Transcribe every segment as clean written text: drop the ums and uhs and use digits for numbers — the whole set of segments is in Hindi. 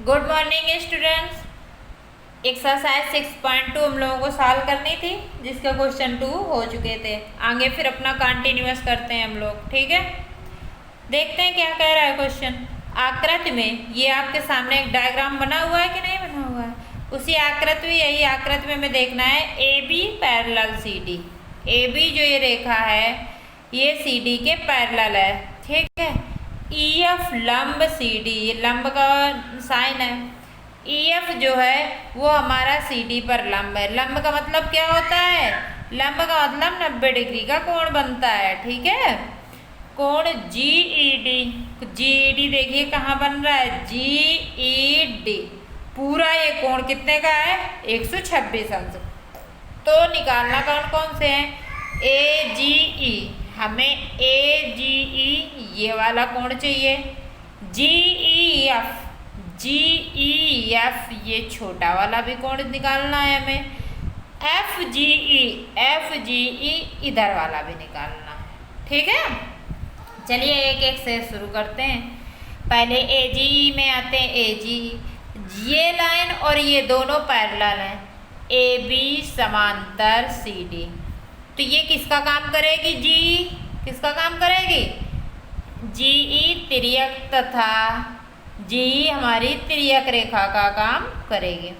Good morning students. एक्सरसाइज 6.2 हम लोगों को सॉल्व करनी थी, जिसका क्वेश्चन 2 हो चुके थे। आगे फिर अपना कंटिन्यूअस करते हैं हम लोग, ठीक है। देखते हैं क्या कह रहा है क्वेश्चन। आकृति में ये आपके सामने एक डायग्राम बना हुआ है कि नहीं बना हुआ है। उसी आकृति में, यही आकृति में हमें देखना है A B parallel C D. A B जो ये रेखा है ये सी डी के पैरेलल है, ठीक है। ई एफ लंब सी डी, ये लंब का साइन है। ई एफ जो है वो हमारा सी डी पर लंब है। लंब का मतलब क्या होता है? लंब का मतलब 90 डिग्री का कोण बनता है, ठीक है। कोण जी ई डी, जी ई डी देखिए कहाँ बन रहा है, जी ई डी। पूरा ये कोण कितने का है? 126 अंश। तो निकालना कौन कौन से हैं? ए जी ई, हमें ए जी ई ये वाला कोण चाहिए। जी ई एफ, जी ई एफ ये छोटा वाला भी कोण निकालना है हमें। एफ जी ई, एफ जी ई इधर वाला भी निकालना है, ठीक है। चलिए एक एक से शुरू करते हैं। पहले ए जी ई में आते हैं। ए जी ये लाइन और ये दोनों पैरेलल हैं। ए बी समांतर सी डी, तो ये किसका काम करेगी? जी किसका काम करेगी? जी ई तिर्यक तथा जी हमारी तिर्यक रेखा का काम करेगी।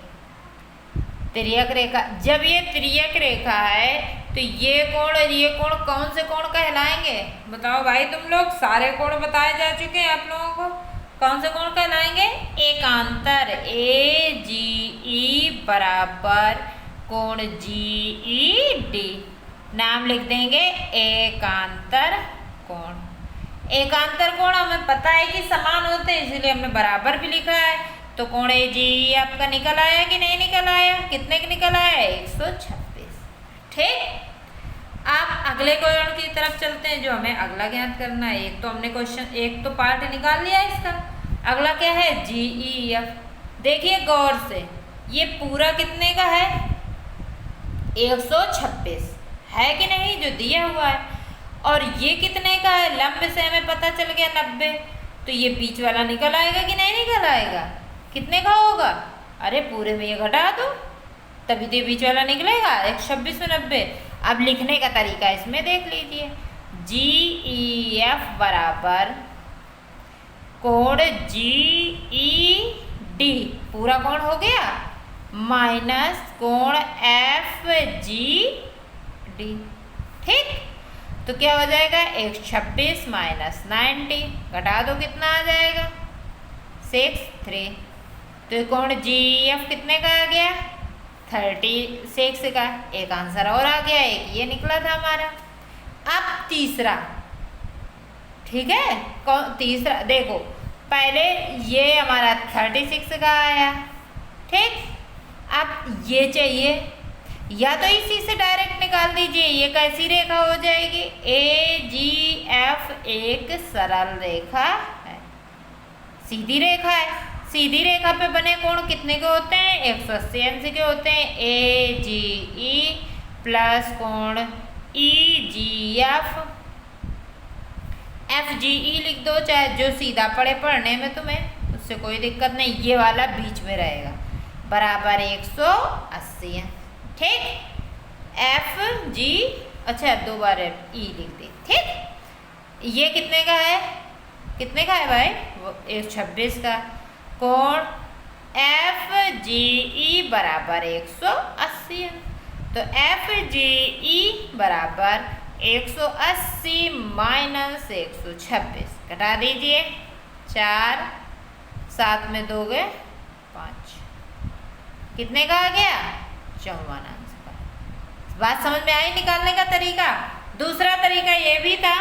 तिर्यक रेखा, जब ये तिर्यक रेखा है तो ये कोण और ये कोण कौन से कोण कहलाएंगे? बताओ भाई तुम लोग, सारे कोण बताए जा चुके हैं आप लोगों को। कौन से कोण कहलाएंगे? एकांतर। ए जी ई बराबर कोण जी ई डी, नाम लिख देंगे एकांतर कोण। एकांतर कोण हमें पता है कि समान होते हैं, इसलिए हमने बराबर भी लिखा है। तो कोण ए जी ई आपका निकल आया कि नहीं निकल आया? कितने का निकल आया? 126, ठीक। आप अगले कोण की तरफ चलते हैं जो हमें अगला ज्ञात करना है। एक तो हमने क्वेश्चन, एक तो पार्ट निकाल लिया इसका। अगला क्या है? जी ई एफ। देखिए गौर से, ये पूरा कितने का है? 126 है कि नहीं, जो दिया हुआ है। और ये कितने का है? लंब से हमें पता चल गया 90, तो ये बीच वाला निकल आएगा कि नहीं निकल आएगा? कितने का होगा? अरे पूरे में ये घटा दो तभी तो बीच वाला निकलेगा। 126 में 90। अब लिखने का तरीका इसमें देख लीजिए। जी ई एफ बराबर कोण जी ई डी, पूरा कोण हो गया, माइनस कोण एफ जी डी, ठीक। तो क्या हो जाएगा? 126 माइनस 90, घटा दो कितना आ जाएगा? 63। तो कोण जी एफ कितने का आ गया? 36 का। एक आंसर और आ गया, एक ये निकला था हमारा। अब तीसरा, ठीक है। कौन तीसरा? देखो पहले ये हमारा 36 का आया, ठीक। अब ये चाहिए, या तो इसी से डायरेक्ट निकाल दीजिए। ये कैसी रेखा हो जाएगी? ए जी एफ एक सरल रेखा है, सीधी रेखा है। सीधी रेखा पे बने कोण कितने के होते हैं? 180 अंश के होते हैं। ए जी ई प्लस कोण ई जी एफ, एफ जी ई लिख दो, चाहे जो सीधा पड़े पढ़ने में तुम्हें, उससे कोई दिक्कत नहीं। ये वाला बीच में रहेगा, बराबर 180, ठीक। एफ जी, अच्छा दो बार ई लिख दे, ठीक। ये कितने का है? कितने का है भाई? वो 126 का। कोण एफ जी ई बराबर 180, तो एफ जी ई बराबर 180 माइनस 126, घटा दीजिए। 4, 7 में 2 गए 5, कितने का आ गया? 54 अंश का। बात समझ में आई निकालने का तरीका? दूसरा तरीका ये भी था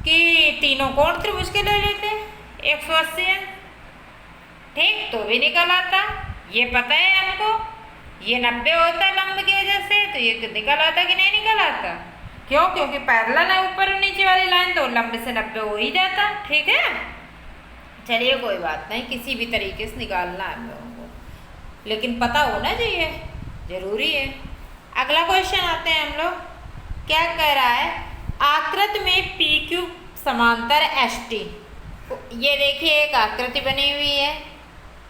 कि तीनों कोण त्रिभुज के ले लेते 180 अंश, ठीक, तो भी निकल आता। ये पता है हमको, ये 90 होता है लंब की वजह से, तो ये निकल आता कि नहीं निकल आता? क्यों? क्योंकि पैरेलल है ऊपर और नीचे वाली लाइन, तो लंब से 90 हो ही जाता, ठीक है। चलिए कोई बात नहीं, किसी भी तरीके से निकालना है हम लोगों को, लेकिन पता होना चाहिए, जरूरी है। अगला क्वेश्चन आते हैं हम लोग। क्या कह रहा है? आकृति में पी क्यू समांतर एस टी। ये देखिए एक आकृति बनी हुई है,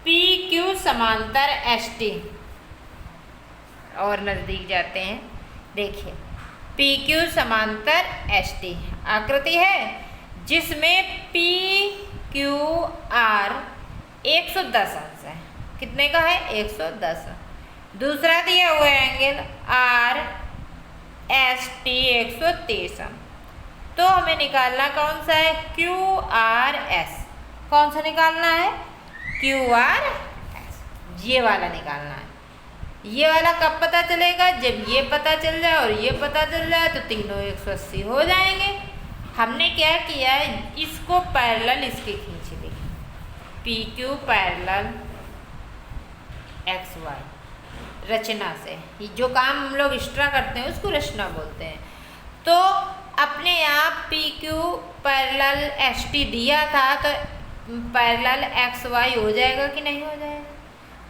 पी क्यू समांतर एस टी। और नज़दीक जाते हैं, देखिए पी क्यू समांतर एस टी आकृति है जिसमें पी क्यू आर 110 अंश है। कितने का है? 110। दूसरा दिया हुआ एंगल आर एस टी 130 अंश। तो हमें निकालना कौन सा है? Q R S. कौन सा निकालना है? क्यू आर एस, ये वाला निकालना है। ये वाला कब पता चलेगा? जब ये पता चल जाए और ये पता चल जाए तो तीनों 180 हो जाएंगे। हमने क्या किया है, इसको पैरेलल इसके खींच ली, P Q parallel X Y रचना से। जो काम हम लोग एक्स्ट्रा करते हैं उसको रचना बोलते हैं। तो अपने आप P Q parallel S T दिया था तो पैरेलल एक्स वाई हो जाएगा कि नहीं हो जाएगा?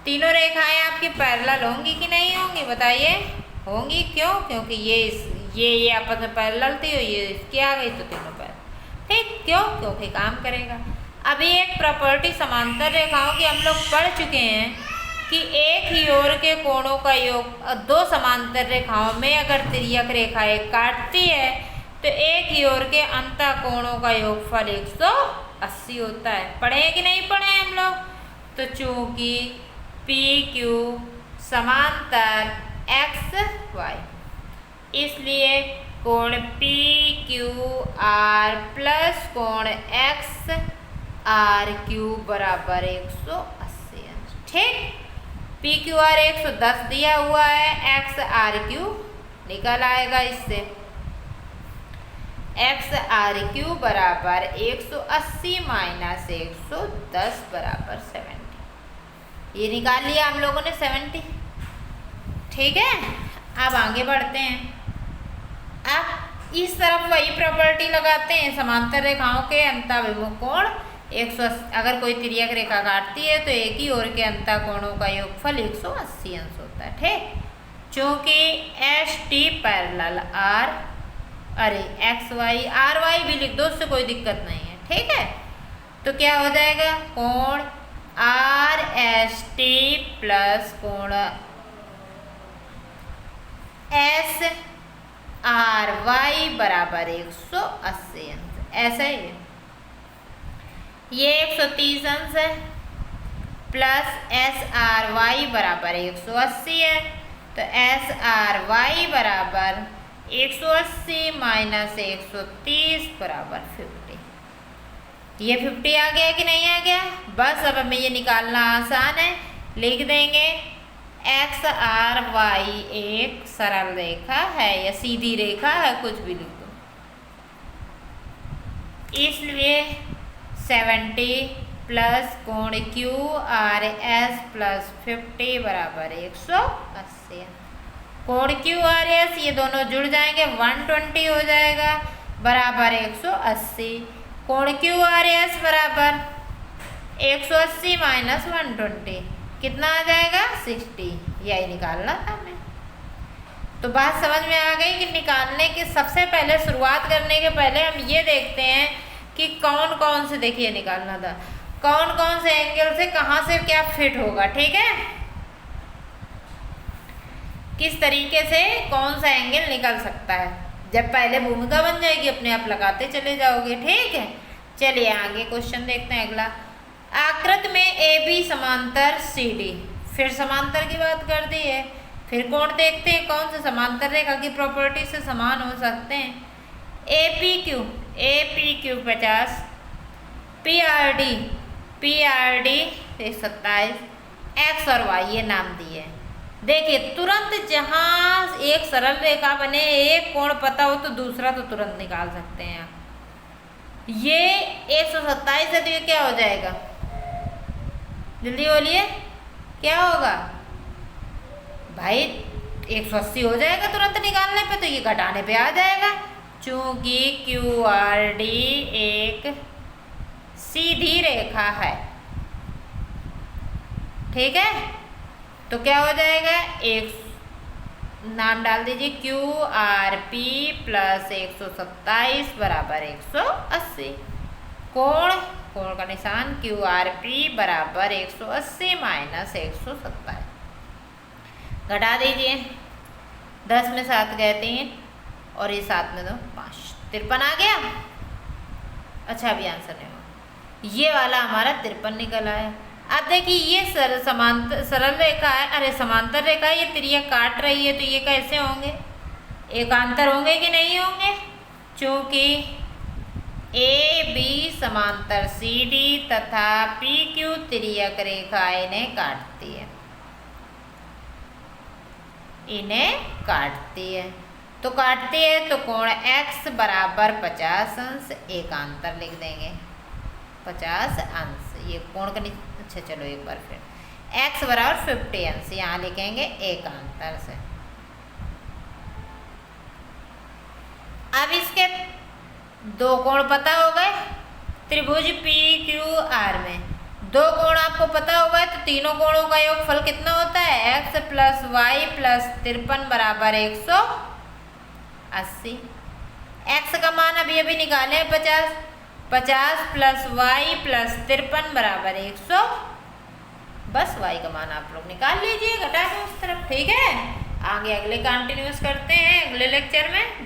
तीनों रेखाएं आपकी पैरेलल होंगी कि नहीं होंगी? बताइए। होंगी। क्यों? क्योंकि ये आपस में पैरेलल थी और ये इसकी आ गई तो तीनों पैरेलल। ठीक। क्यों? क्योंकि काम करेगा। अभी एक प्रॉपर्टी समांतर रेखाओं की हम लोग पढ़ चुके हैं कि एक ही ओर के कोणों का योग, दो समांतर रेखाओं में अगर तिर्यक रेखा एक काटती है तो एक ही ओर के अंतःकोणों का योगफल 180 होता है। पढ़े हैं कि नहीं पढ़े हम लोग? तो चूंकि पी क्यू समांतर एक्स वाई, इसलिए कोण पी क्यू आर प्लस कोण एक्स आर क्यू बराबर 180 अंश। ठीक। पी क्यू आर 110 दिया हुआ है, एक्स आर क्यू निकल आएगा इससे। एक्स आर क्यू बराबर 180 माइनस 110 बराबर 70। ये निकाल लिया हम लोगों ने 70। ठीक है। अब आगे बढ़ते हैं। अब इस तरफ वही प्रॉपर्टी लगाते हैं, समांतर रेखाओं के अंतःविमुख कोण 180। अगर कोई तिर्यक रेखा काटती है तो एक ही ओर के अंतःकोणों का योगफल 180 अंश होता है। ठीक। चूंकि एस टी पैरेलल आर, अरे एक्स वाई, आर वाई भी लिख दो, उससे कोई दिक्कत नहीं है। ठीक है। तो क्या हो जाएगा? कोण आर एस टी प्लस कोण एस आर वाई बराबर 180 अंश। ऐसा ही है। ये 130 अंश है प्लस एस आर वाई बराबर 180 है, तो एस आर वाई बराबर 180 माइनस 130 बराबर 50। ये 50 आ गया कि नहीं आ गया? बस अब हमें ये निकालना आसान है। लिख देंगे एक्स आर वाई एक सरल रेखा है या सीधी रेखा है, कुछ भी लिख दो। इसलिए 70 प्लस कोण क्यू आर एस प्लस 50 बराबर 180। कोण क्यू आर एस ये दोनों जुड़ जाएंगे, 120 हो जाएगा बराबर 180। कोण क्यू आर एस बराबर 180 माइनस 120 कितना आ जाएगा? 60। यही निकालना था हमें। तो बात समझ में आ गई कि निकालने के सबसे पहले, शुरुआत करने के पहले हम ये देखते हैं कि कौन कौन से, देखिए निकालना था कौन कौन से एंगल से कहाँ से क्या फिट होगा। ठीक है। किस तरीके से कौन सा एंगल निकल सकता है, जब पहले भूमिका बन जाएगी अपने आप लगाते चले जाओगे। ठीक है। चलिए आगे क्वेश्चन देखते हैं अगला। आकृति में ए बी समांतर सी डी, फिर समांतर की बात कर दी है। फिर कोण देखते हैं कौन से समांतर रेखा की प्रॉपर्टी से समान हो सकते हैं। A P Q 50, P R D 27, x और वाई ये नाम दिए। देखिए तुरंत जहाँ एक सरल रेखा बने, एक कोण पता हो तो दूसरा तो तुरंत निकाल सकते हैं आप। ये 127 है तो ये क्या हो जाएगा? जल्दी बोलिए क्या होगा भाई? 180 हो जाएगा तुरंत निकालने पे, तो ये घटाने पे आ जाएगा। चूंकि क्यू आर डी एक सीधी रेखा है। ठीक है। तो क्या हो जाएगा? एक नाम डाल दीजिए, क्यू आर पी प्लस 127 बराबर 180। कोण कोण का निशान QRP बराबर 180 माइनस 170। घटा दीजिए, 10 में 7 गए 3 और ये 7 में 2 5, 53 आ गया। अच्छा अभी आंसर नहीं हुआ, ये वाला हमारा 53 निकल आया। अब देखिए ये समांतर सरल रेखा है, अरे समांतर रेखा ये त्रिज्या काट रही है, तो ये कैसे होंगे, एकांतर होंगे कि नहीं होंगे, चूंकि AB समांतर CD तथा PQ तिर्यक रेखा इन्हें काटती है, इन्हें काटती है। तो काटती है तो कोण X बराबर 50 अंश, एकांतर लिख देंगे 50 अंश, ये कोण का अच्छा चलो एक बार फिर, X बराबर 50 अंश, यहाँ लिखेंगे एकांतर से। अब इसके दो कोण पता हो गए, त्रिभुज PQR में दो कोण आपको पता होगा, तो तीनों कोणों का योगफल कितना होता है, x प्लस वाई प्लस 53 बराबर 180। x का मान अभी अभी निकाले 50, 50 प्लस वाई प्लस 53 बराबर 100। बस y का मान आप लोग निकाल लीजिए, घटा के उस तरफ, ठीक है। आगे अगले कंटिन्यूस करते हैं अगले लेक्चर में।